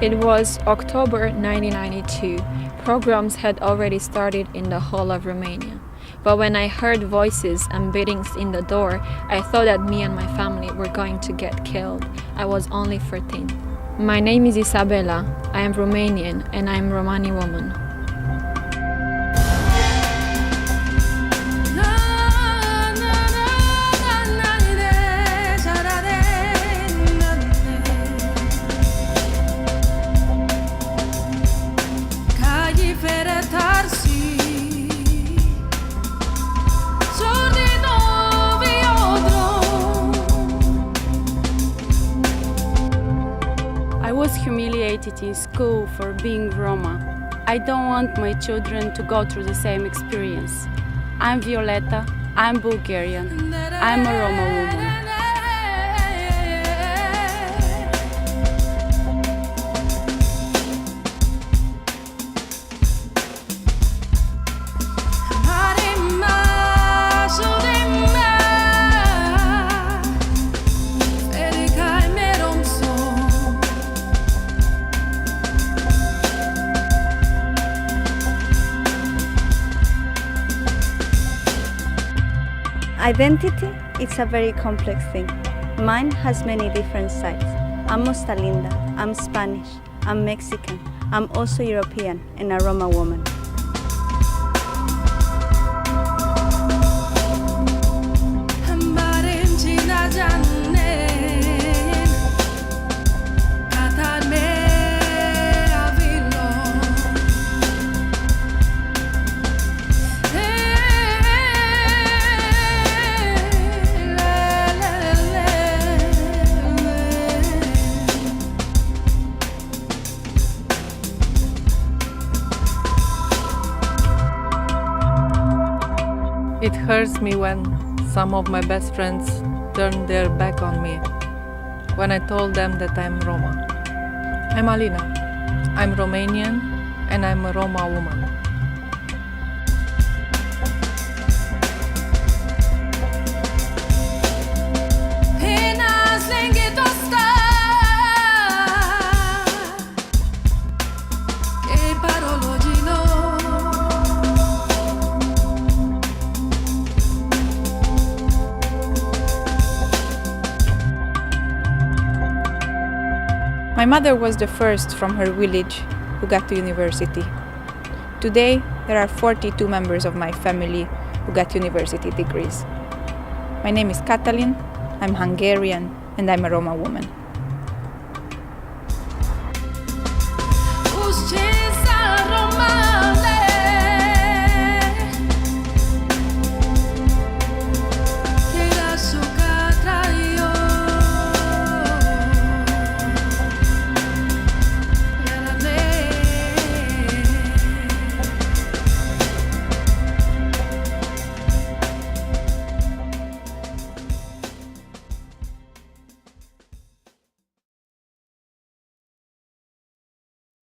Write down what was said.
It was October 1992. Pogroms had already started in the whole of Romania. But when I heard voices and beatings in the door, I thought that me and my family were going to get killed. I was only 14. My name is Isabela. I am Romanian and I am a Romani woman. I was humiliated in school for being Roma. I don't want my children to go through the same experience. I'm Violeta, I'm Bulgarian, I'm a Roma woman. Identity is a very complex thing. Mine has many different sides. I'm Mostalinda, I'm Spanish, I'm Mexican, I'm also European and a Roma woman. It hurts me when some of my best friends turn their back on me when I told them that I'm Roma. I'm Alina. I'm Romanian and I'm a Roma woman. My mother was the first from her village who got to university. Today, there are 42 members of my family who got university degrees. My name is Katalin, I'm Hungarian, and I'm a Roma woman.